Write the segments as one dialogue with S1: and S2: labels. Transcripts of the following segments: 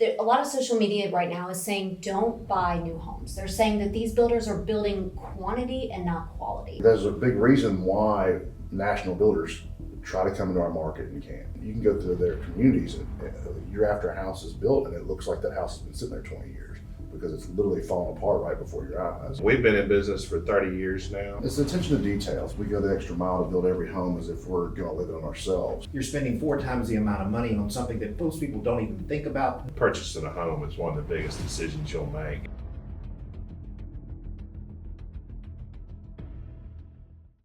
S1: A lot of social media right now is saying don't buy new homes. They're saying that these builders are building quantity and not quality.
S2: There's a big reason why national builders try to come into our market and can't. You can go through their communities and a year after a house is built and it looks like that house has been sitting there 20 years because it's literally falling apart right before your eyes.
S3: We've been in business for 30 years now.
S2: It's the attention to details. We go the extra mile to build every home as if we're going to live it on ourselves.
S4: You're spending 4 times the amount of money on something that most people don't even think about.
S3: Purchasing a home is one of the biggest decisions you'll make.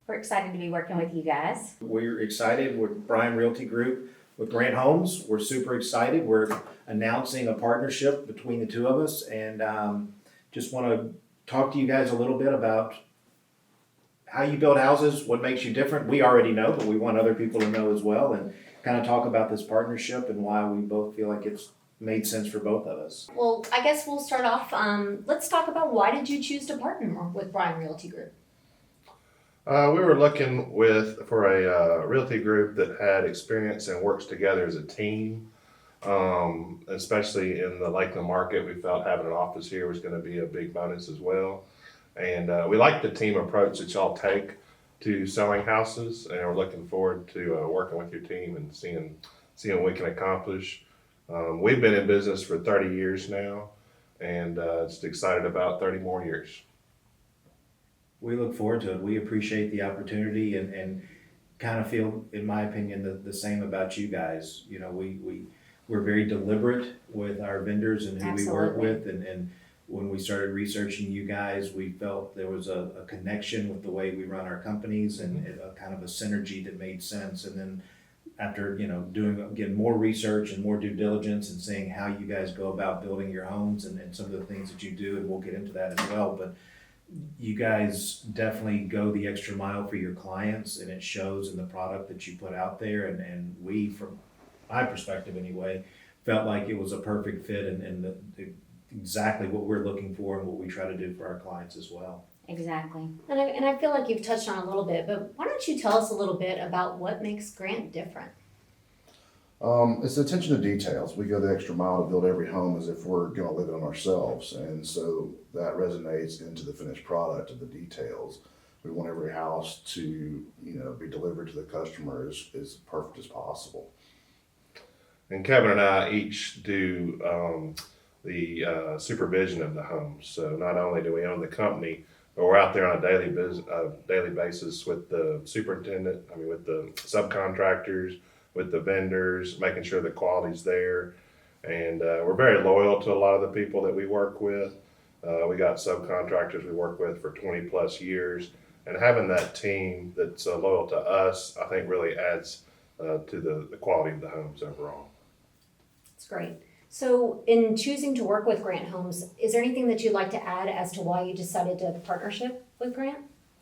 S5: We're excited to be working with you guys.
S4: We're excited with Bryan Realty Group with Grant Homes. We're super excited. We're announcing a partnership between the two of us, and just want to talk to you guys a little bit about how you build houses, what makes you different. We already know, but we want other people to know as well, and kind of talk about this partnership and why we both feel like it's made sense for both of us.
S1: Well, I guess we'll start off. Let's talk about why did you choose to partner with Bryan Realty Group?
S3: We were looking for a realty group that had experience and works together as a team, especially in the Lakeland market. We felt having an office here was going to be a big bonus as well. And we like the team approach that y'all take to selling houses, and we're looking forward to working with your team and seeing what we can accomplish. We've been in business for 30 years now, and just excited about 30 more years.
S4: We look forward to it. We appreciate the opportunity and kind of feel, in my opinion, the same about you guys. You know, we're very deliberate with our vendors and who we work with, and when we started researching you guys, we felt there was a connection with the way we run our companies and a kind of a synergy that made sense. And then after, getting more research and more due diligence and seeing how you guys go about building your homes and some of the things that you do, and we'll get into that as well, but you guys definitely go the extra mile for your clients, and it shows in the product that you put out there. And we, from my perspective anyway, felt like it was a perfect fit and exactly what we're looking for and what we try to do for our clients as well.
S5: Exactly.
S1: And I feel like you've touched on a little bit, but why don't you tell us a little bit about what makes Grant different?
S2: It's the attention to details. We go the extra mile to build every home as if we're going to live it on ourselves. And so that resonates into the finished product of the details. We want every house to, be delivered to the customer as perfect as possible.
S3: And Kevin and I each do the supervision of the homes. So not only do we own the company, but we're out there on a daily basis with the superintendent, with the subcontractors, with the vendors, making sure the quality's there. And we're very loyal to a lot of the people that we work with. We got subcontractors we work with for 20 plus years. And having that team that's loyal to us, I think really adds to the quality of the homes overall.
S1: That's great. So in choosing to work with Grant Homes, is there anything that you'd like to add as to why you decided to partnership with Grant?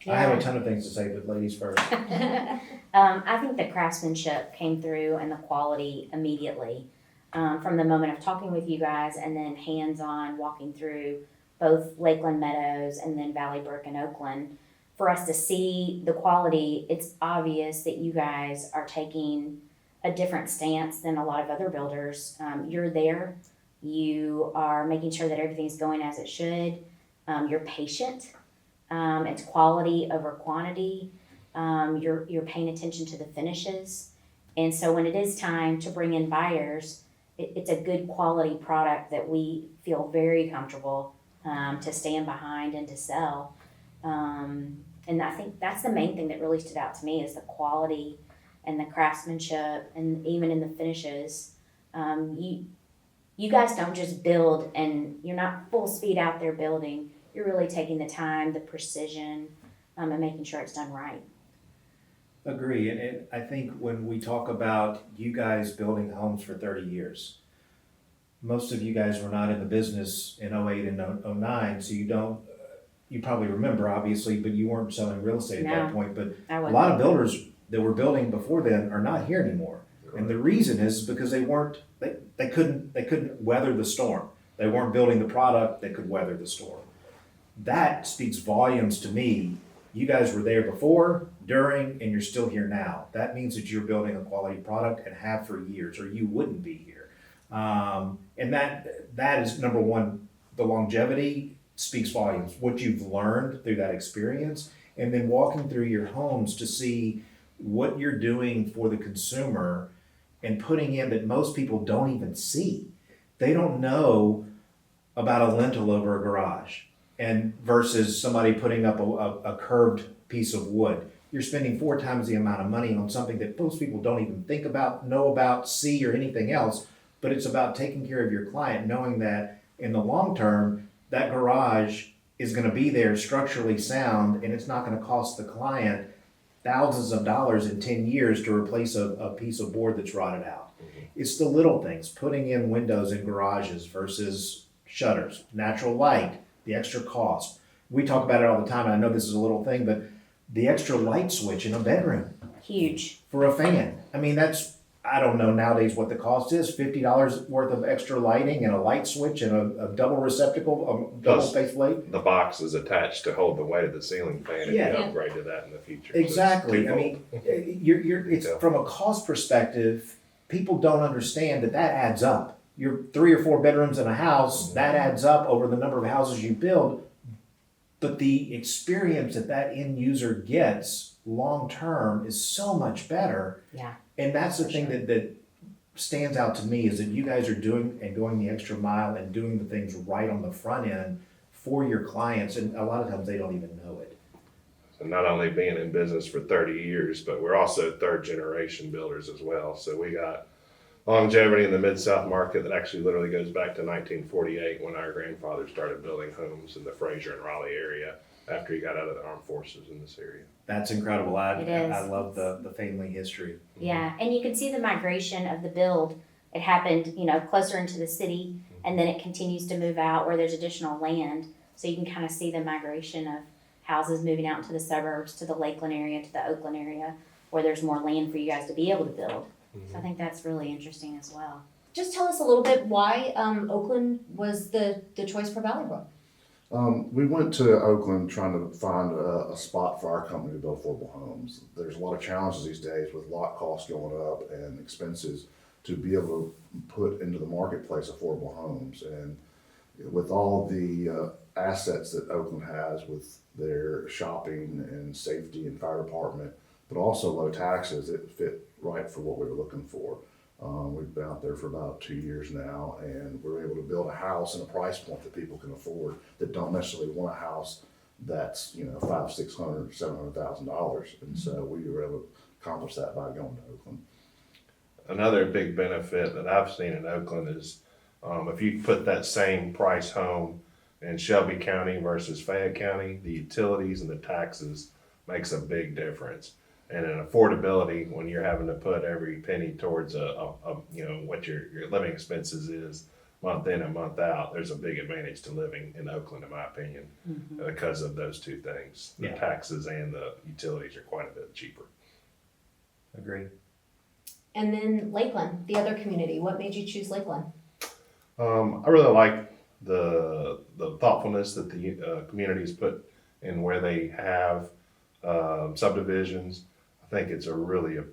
S4: I have a ton of things to say, but ladies first.
S5: I think the craftsmanship came through and the quality immediately from the moment of talking with you guys and then hands-on walking through both Lakeland Meadows and then Valley Brook and Oakland. For us to see the quality, it's obvious that you guys are taking a different stance than a lot of other builders. You're there. You are making sure that everything's going as it should. You're patient. It's quality over quantity. You're paying attention to the finishes. And so when it is time to bring in buyers, it's a good quality product that we feel very comfortable to stand behind and to sell. And I think that's the main thing that really stood out to me is the quality and the craftsmanship, and even in the finishes. You guys don't just build and you're not full speed out there building. You're really taking the time, the precision, and making sure it's done right.
S4: Agree. And I think when we talk about you guys building homes for 30 years, most of you guys were not in the business in 08 and 09, so you probably remember obviously, but you weren't selling real estate at that point. But a lot of builders that were building before then are not here anymore. And the reason is because they couldn't weather the storm. They weren't building the product that could weather the storm. That speaks volumes to me. You guys were there before, during, and you're still here now. That means that you're building a quality product and have for years, or you wouldn't be here. And And that is number one, the longevity speaks volumes, what you've learned through that experience, and then walking through your homes to see what you're doing for the consumer and putting in that most people don't even see. They don't know about a lintel over a garage and versus somebody putting up a curved piece of wood. You're spending 4 times the amount of money on something that most people don't even think about, know about, see, or anything else. But it's about taking care of your client, knowing that in the long term, that garage is going to be there structurally sound, and it's not going to cost the client thousands of dollars in 10 years to replace a piece of board that's rotted out. It's the little things, putting in windows in garages versus shutters, natural light, the extra cost. We talk about it all the time, and I know this is a little thing, but the extra light switch in a bedroom
S5: Huge.
S4: for a fan. I mean, that's, I don't know nowadays what the cost is, $50 worth of extra lighting and a light switch and a double receptacle, a double
S3: Plus,
S4: faceplate.
S3: The box is attached to hold the weight of the ceiling fan if
S4: Yeah.
S3: you upgrade to that in the future. So it's
S4: Exactly. I
S3: twofold.
S4: mean, it's
S3: Detail.
S4: from a cost perspective, people don't understand that adds up. Your 3 or 4 bedrooms in a house, that adds up over the number of houses you build. But the experience that end user gets long term is so much better.
S5: Yeah.
S4: And that's the thing that stands out to me is that you guys are doing and going the extra mile and doing the things right on the front end for your clients. And a lot of times they don't even know it.
S3: So not only being in business for 30 years, but we're also 3rd generation builders as well. So we got longevity in the Mid-South market that actually literally goes back to 1948 when our grandfather started building homes in the Fraser and Raleigh area after he got out of the armed forces in this area.
S4: That's incredible.
S5: It is.
S4: I love the family history.
S5: Yeah, and you can see the migration of the build. It happened, closer into the city, and then it continues to move out where there's additional land. So you can kind of see the migration of houses moving out into the suburbs, to the Lakeland area, to the Oakland area, where there's more land for you guys to be able to build. So I think that's really interesting as well.
S1: Just tell us a little bit why Oakland was the choice for Valley Brook.
S2: We went to Oakland trying to find a spot for our company to build affordable homes. There's a lot of challenges these days with lot costs going up and expenses to be able to put into the marketplace affordable homes. And with all the assets that Oakland has with their shopping and safety and fire department, but also low taxes, it fit right for what we were looking for. We've been out there for about 2 years now, and we're able to build a house in a price point that people can afford, that don't necessarily want a house that's $500,000, $600,000, $700,000. And so we were able to accomplish that by going to Oakland.
S3: Another big benefit that I've seen in Oakland is if you put that same price home in Shelby County versus Fayette County, the utilities and the taxes makes a big difference. And in affordability, when you're having to put every penny towards what your living expenses is month in and month out, there's a big advantage to living in Oakland, in my opinion, because of those two things. The
S4: Yeah.
S3: taxes and the utilities are quite a bit cheaper.
S4: Agreed.
S1: And then Lakeland, the other community. What made you choose Lakeland?
S3: I really like the thoughtfulness that the communities put in where they have subdivisions. I think it's a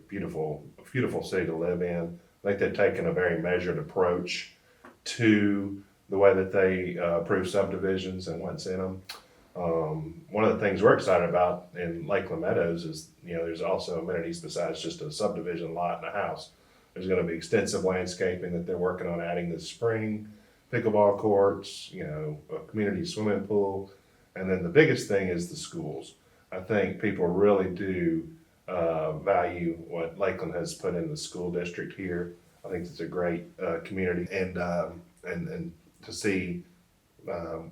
S3: beautiful city to live in. I think they've taken a very measured approach to the way that they approve subdivisions and what's in them. One of the things we're excited about in Lakeland Meadows is, there's also amenities besides just a subdivision lot and a house. There's going to be extensive landscaping that they're working on adding this spring, pickleball courts, a community swimming pool. And then the biggest thing is the schools. I think people really do value what Lakeland has put in the school district here. I think it's a great community, and to see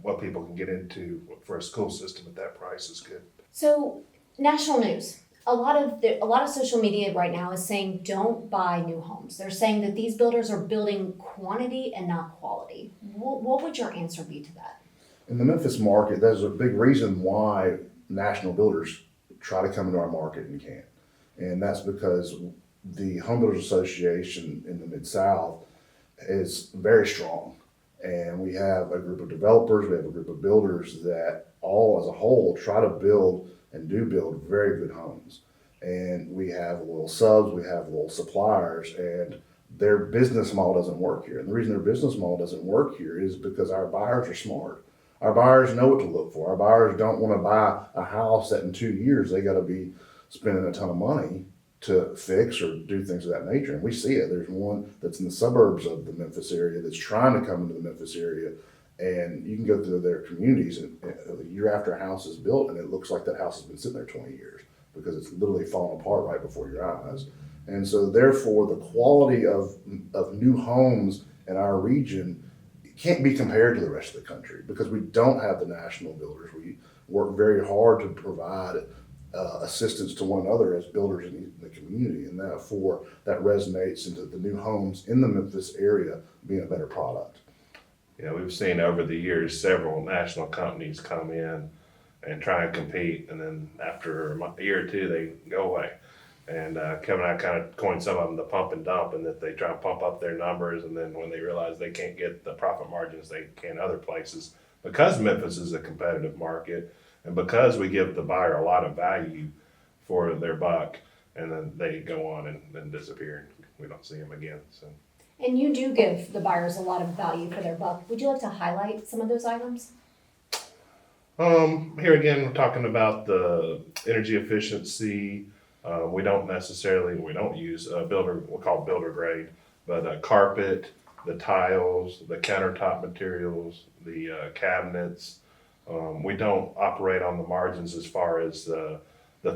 S3: what people can get into for a school system at that price is good.
S1: So, national news. A lot of social media right now is saying don't buy new homes. They're saying that these builders are building quantity and not quality. What would your answer be to that?
S2: In the Memphis market, there's a big reason why national builders try to come into our market and can't. And that's because the Home Builders Association in the Mid-South is very strong. And we have a group of developers, we have a group of builders that all as a whole try to build and do build very good homes. And we have little subs, we have little suppliers, and their business model doesn't work here. And the reason their business model doesn't work here is because our buyers are smart. Our buyers know what to look for. Our buyers don't want to buy a house that in 2 years they got to be spending a ton of money to fix or do things of that nature. And we see it. There's one that's in the suburbs of the Memphis area that's trying to come into the Memphis area. And you can go through their communities and a year after a house is built, and it looks like that house has been sitting there 20 years because it's literally falling apart right before your eyes. And so therefore the quality of new homes in our region can't be compared to the rest of the country because we don't have the national builders. We work very hard to provide assistance to one another as builders in the community, and therefore that resonates into the new homes in the Memphis area being a better product.
S3: You know, we've seen over the years several national companies come in and try and compete, and then after a year or two, they go away. And Kevin and I kind of coined some of them the pump and dump, and that they try and pump up their numbers, and then when they realize they can't get the profit margins they can other places, because Memphis is a competitive market, and because we give the buyer a lot of value for their buck, and then they go on and then disappear, and we don't see them again. So.
S1: And you do give the buyers a lot of value for their buck. Would you like to highlight some of those items?
S3: Here again, we're talking about the energy efficiency. We don't use builder, we'll call it builder grade, but carpet, the tiles, the countertop materials, the cabinets. We don't operate on the margins as far as the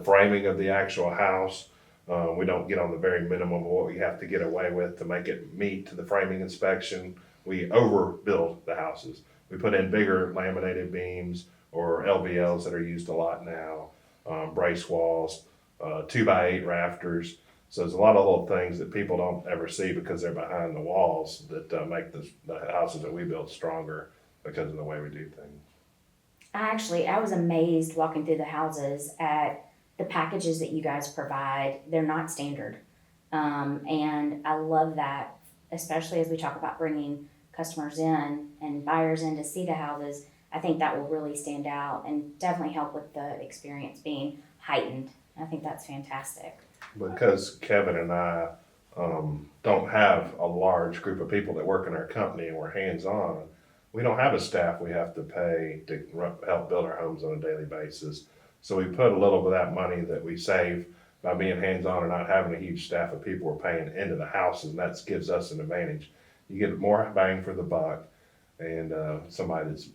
S3: framing of the actual house. We don't get on the very minimum of what we have to get away with to make it meet the framing inspection. We overbuild the houses. We put in bigger laminated beams or LVLs that are used a lot now, brace walls, 2x8 rafters. So there's a lot of little things that people don't ever see because they're behind the walls that make the houses that we build stronger because of the way we do things.
S5: I was amazed walking through the houses at the packages that you guys provide. They're not standard. And I love that, especially as we talk about bringing customers in and buyers in to see the houses. I think that will really stand out and definitely help with the experience being heightened. I think that's fantastic.
S3: Because Kevin and I don't have a large group of people that work in our company and we're hands-on, we don't have a staff we have to pay to help build our homes on a daily basis. So we put a little bit of that money that we save by being hands-on and not having a huge staff of people we're paying into the houses, and that gives us an advantage. You get more bang for the buck, and somebody that's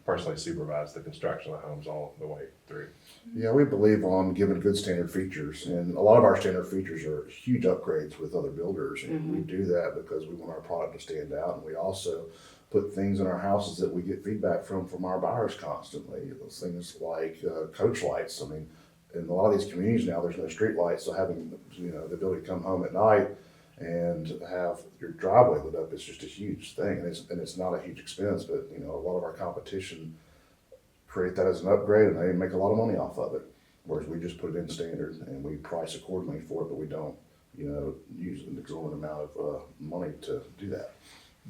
S3: personally supervised the construction of the homes all the way through.
S2: Yeah, we believe on giving good standard features, and a lot of our standard features are huge upgrades with other builders, and we do that because we want our product to stand out, and we also put things in our houses that we get feedback from our buyers constantly. Those things like coach lights. I mean, in a lot of these communities now, there's no street lights, so having the ability to come home at night and have your driveway lit up is just a huge thing, and it's not a huge expense. But a lot of our competition create that as an upgrade, and they make a lot of money off of it. Whereas we just put it in standard and we price accordingly for it, but we don't use an exorbitant amount of money to do that.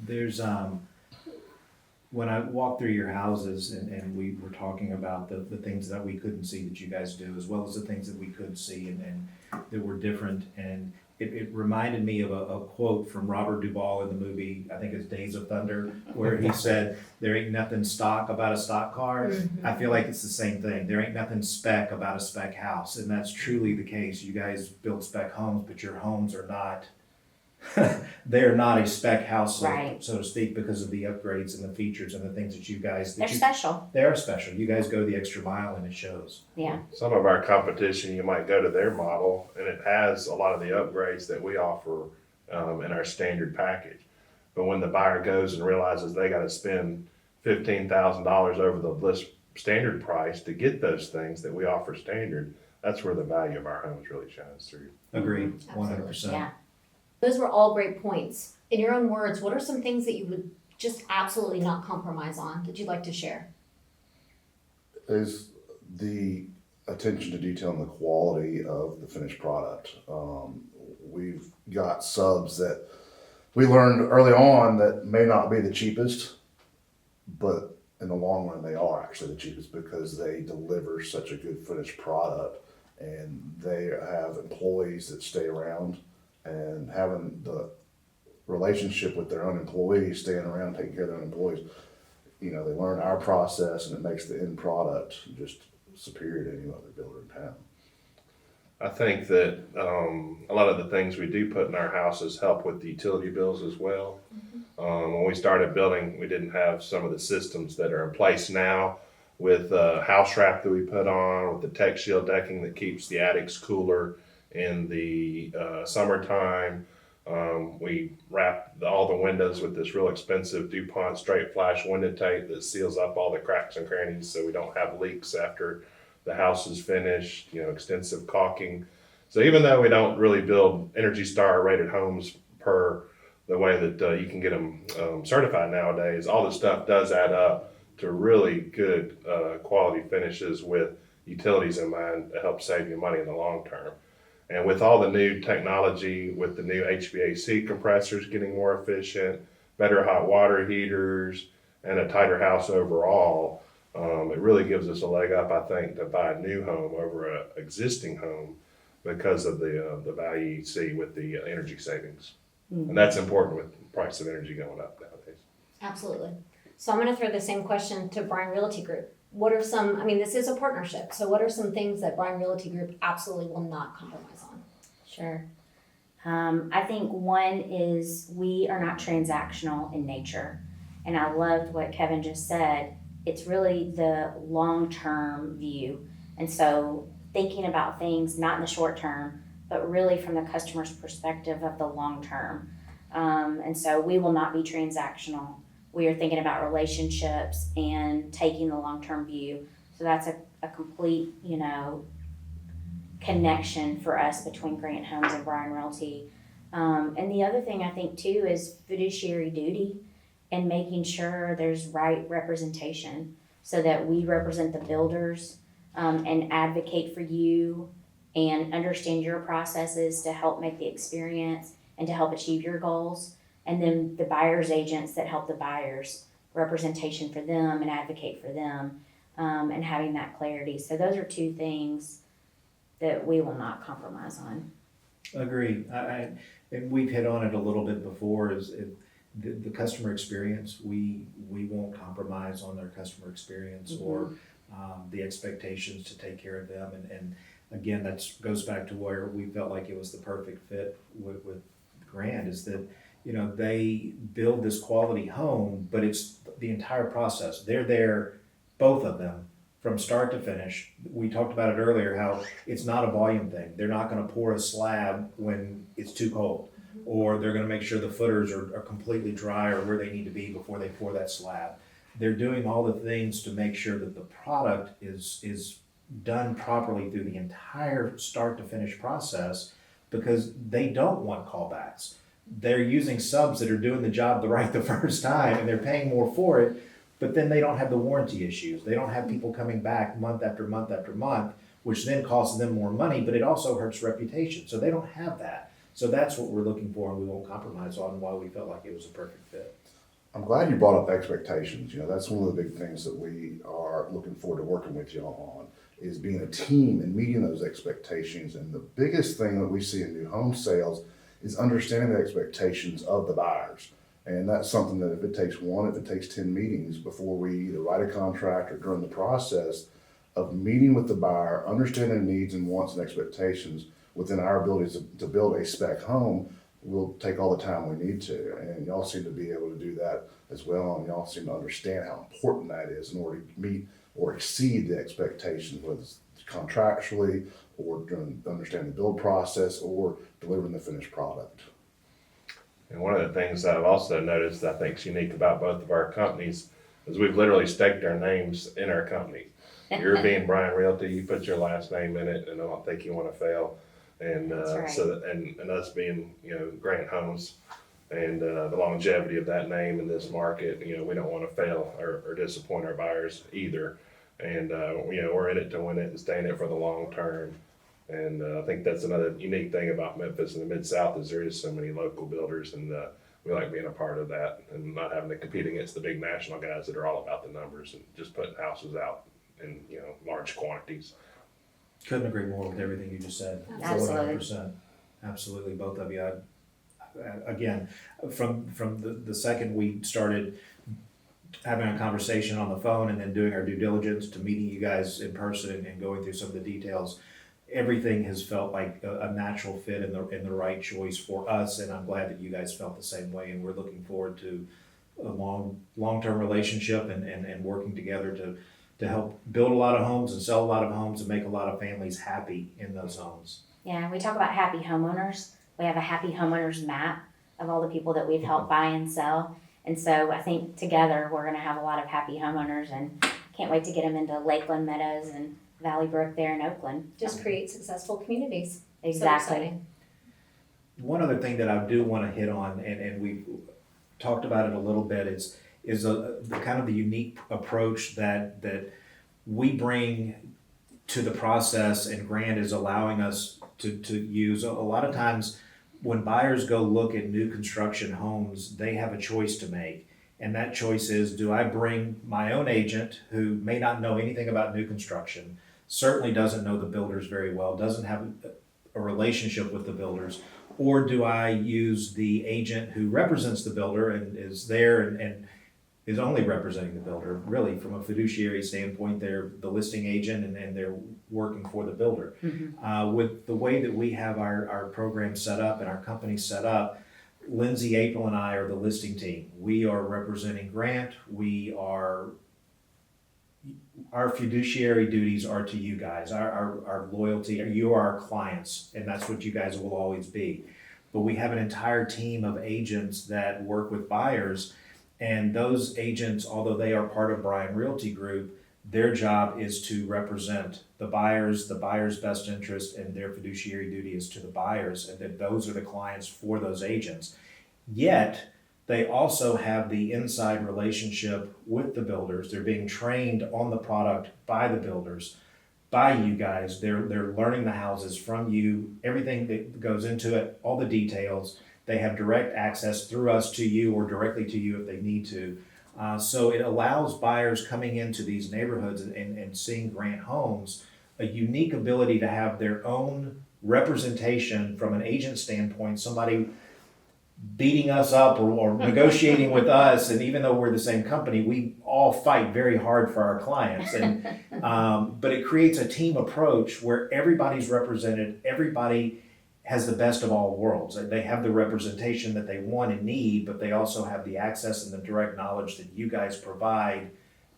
S4: There's when I walked through your houses and we were talking about the things that we couldn't see that you guys do, as well as the things that we could see and that were different. And it reminded me of a quote from Robert Duvall in the movie, I think it's Days of Thunder, where he said, "There ain't nothing stock about a stock car." I feel like it's the same thing. There ain't nothing spec about a spec house. And that's truly the case. You guys build spec homes, but your homes are not they're not a spec house, so to speak, because of the upgrades and the features and the things that you guys...
S5: They're special.
S4: They are special. You guys go the extra mile and it shows.
S5: Yeah.
S3: Some of our competition, you might go to their model and it has a lot of the upgrades that we offer in our standard package. But when the buyer goes and realizes they got to spend $15,000 over the list standard price to get those things that we offer standard, that's where the value of our homes really shines through.
S4: Agreed, 100%.
S5: Yeah.
S1: Those were all great points. In your own words, what are some things that you would just absolutely not compromise on that you'd like to share?
S2: Is the attention to detail and the quality of the finished product. We've got subs that we learned early on that may not be the cheapest, but in the long run they are actually the cheapest because they deliver such a good finished product, and they have employees that stay around. And having the relationship with their own employees, staying around, taking care of their own employees. They learn our process, and it makes the end product just superior to any other builder in town.
S3: I think that a lot of the things we do put in our houses help with the utility bills as well. When we started building, we didn't have some of the systems that are in place now with house wrap that we put on, with the Tech Shield decking that keeps the attics cooler in the summertime. We wrap all the windows with this real expensive DuPont straight flash window tape that seals up all the cracks and crannies so we don't have leaks after the house is finished, extensive caulking. So even though we don't really build Energy Star rated homes per the way that you can get them certified nowadays, all this stuff does add up to really good quality finishes with utilities in mind to help save you money in the long term. And with all the new technology, with the new HVAC compressors getting more efficient, better hot water heaters, and a tighter house overall, it really gives us a leg up, I think, to buy a new home over an existing home because of the value you see with the energy savings. And that's important with the price of energy going up nowadays.
S1: Absolutely. So I'm going to throw the same question to Bryan Realty Group. What are this is a partnership, so what are some things that Bryan Realty Group absolutely will not compromise on?
S5: Sure. I think one is we are not transactional in nature. And I loved what Kevin just said. It's really the long-term view. And so thinking about things not in the short term, but really from the customer's perspective of the long term. And so we will not be transactional. We are thinking about relationships and taking the long-term view. So that's a complete, connection for us between Grant Homes and Bryan Realty. And the other thing I think too is fiduciary duty and making sure there's right representation so that we represent the builders and advocate for you and understand your processes to help make the experience and to help achieve your goals. And then the buyer's agents that help the buyers, representation for them and advocate for them, and having that clarity. So those are two things that we will not compromise on.
S4: Agree. And we've hit on it a little bit before, the customer experience. We won't compromise on their customer experience or the expectations to take care of them. And again, that goes back to where we felt like it was the perfect fit with Grant, is that they build this quality home, but it's the entire process. They're there, both of them, from start to finish. We talked about it earlier, how it's not a volume thing. They're not going to pour a slab when it's too cold, or they're going to make sure the footers are completely dry or where they need to be before they pour that slab. They're doing all the things to make sure that the product is done properly through the entire start to finish process, because they don't want callbacks. They're using subs that are doing the job the first time, and they're paying more for it, but then they don't have the warranty issues. They don't have people coming back month after month after month, which then costs them more money, but it also hurts reputation. So they don't have that. So that's what we're looking for, and we won't compromise on, why we felt like it was a perfect fit.
S2: I'm glad you brought up expectations. That's one of the big things that we are looking forward to working with y'all on, is being a team and meeting those expectations. And the biggest thing that we see in new home sales is understanding the expectations of the buyers. And that's something that if it takes 10 meetings before we either write a contract or during the process of meeting with the buyer, understanding needs and wants and expectations within our abilities to build a spec home, we'll take all the time we need to. And y'all seem to be able to do that as well. And y'all seem to understand how important that is in order to meet or exceed the expectations, whether it's contractually or during understanding the build process or delivering the finished product.
S3: And one of the things that I've also noticed that I think is unique about both of our companies is we've literally staked our names in our company. You're being Bryan Realty, you put your last name in it, and I don't think you want to fail. And
S5: That's right.
S3: and us being Grant Homes and the longevity of that name in this market, we don't want to fail or disappoint our buyers either. And we're in it to win it and stay in it for the long term. And I think that's another unique thing about Memphis and the Mid-South, is there is so many local builders, and we like being a part of that and not having to compete against the big national guys that are all about the numbers and just putting houses out in large quantities.
S4: Couldn't agree more with everything you just said.
S5: Absolutely.
S4: 100%. Absolutely, both of you. Again, from the second we started having a conversation on the phone and then doing our due diligence to meeting you guys in person and going through some of the details, everything has felt like a natural fit and the right choice for us, and I'm glad that you guys felt the same way, and we're looking forward to a long-term relationship and working together to help build a lot of homes and sell a lot of homes and make a lot of families happy in those homes.
S5: Yeah, we talk about happy homeowners. We have a happy homeowners map of all the people that we've helped buy and sell. And so I think together we're going to have a lot of happy homeowners, and can't wait to get them into Lakeland Meadows and Valley Brook there in Oakland.
S1: Just create successful communities. So
S5: Exactly.
S1: exciting.
S4: One other thing that I do want to hit on, and we've talked about it a little bit, is the kind of the unique approach that we bring to the process, and Grant is allowing us to use. A lot of times when buyers go look at new construction homes, they have a choice to make. And that choice is, do I bring my own agent who may not know anything about new construction, certainly doesn't know the builders very well, doesn't have a relationship with the builders, or do I use the agent who represents the builder and is there and is only representing the builder? Really, from a fiduciary standpoint, they're the listing agent and they're working for the builder. With the way that we have our program set up and our company set up, Lindsay, April, and I are the listing team. We are representing Grant. Our fiduciary duties are to you guys. Our loyalty, you are our clients, and that's what you guys will always be. But we have an entire team of agents that work with buyers, and those agents, although they are part of Bryan Realty Group, their job is to represent the buyers' best interest, and their fiduciary duty is to the buyers, and that those are the clients for those agents. Yet, they also have the inside relationship with the builders. They're being trained on the product by the builders, by you guys. They're learning the houses from you, everything that goes into it, all the details. They have direct access through us to you or directly to you if they need to. So it allows buyers coming into these neighborhoods and seeing Grant Homes a unique ability to have their own representation from an agent standpoint, somebody beating us up or negotiating with us. And even though we're the same company, we all fight very hard for our clients. And but it creates a team approach where everybody's represented, everybody has the best of all worlds. They have the representation that they want and need, but they also have the access and the direct knowledge that you guys provide.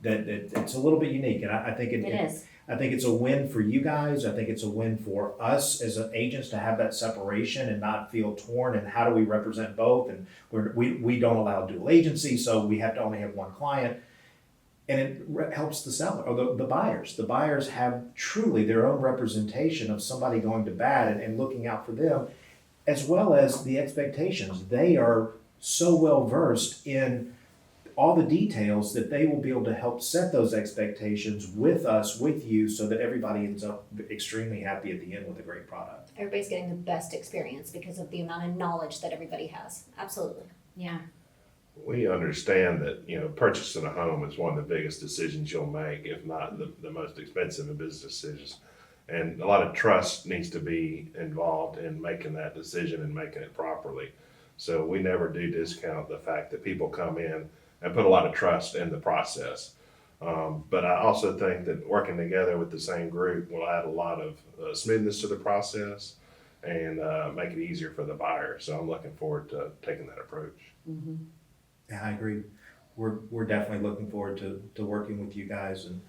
S4: That it's a little bit unique, and I think
S5: It is.
S4: I think it's a win for you guys. I think it's a win for us as agents to have that separation and not feel torn. And how do we represent both? And we don't allow dual agency, so we have to only have one client. And it helps the seller or the buyers. The buyers have truly their own representation of somebody going to bat and looking out for them, as well as the expectations. They are so well versed in all the details that they will be able to help set those expectations with us, with you, so that everybody ends up extremely happy at the end with a great product.
S1: Everybody's getting the best experience because of the amount of knowledge that everybody has. Absolutely.
S5: Yeah.
S3: We understand that, purchasing a home is one of the biggest decisions you'll make, if not the most expensive of business decisions. And a lot of trust needs to be involved in making that decision and making it properly. So we never do discount the fact that people come in and put a lot of trust in the process. But I also think that working together with the same group will add a lot of smoothness to the process and make it easier for the buyer. So I'm looking forward to taking that approach.
S5: Mm-hmm.
S4: Yeah, I agree. We're definitely looking forward to working with you guys, and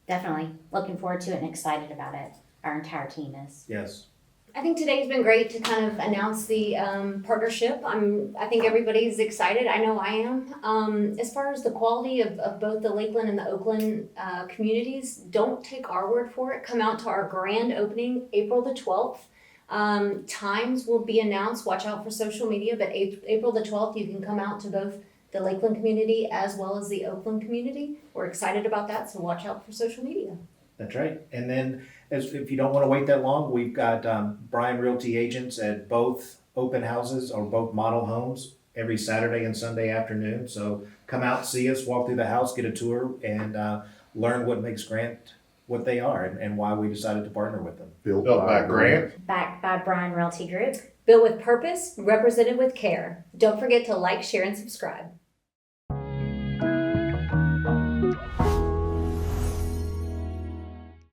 S5: Definitely looking forward to it and excited about it. Our entire team is.
S4: yes.
S1: I think today's been great to kind of announce the partnership. I think everybody's excited. I know I am. As far as the quality of both the Lakeland and the Oakland communities, don't take our word for it. Come out to our grand opening April the 12th. Times will be announced. Watch out for social media, but April the 12th, you can come out to both the Lakeland community as well as the Oakland community. We're excited about that, so watch out for social media.
S4: That's right. And then, if you don't want to wait that long, we've got Bryan Realty agents at both open houses or both model homes every Saturday and Sunday afternoon. So come out, see us, walk through the house, get a tour, and learn what makes Grant what they are and why we decided to partner with them.
S3: Built by Grant.
S5: Backed by Bryan Realty Group.
S1: Built with purpose, represented with care. Don't forget to like, share, and subscribe.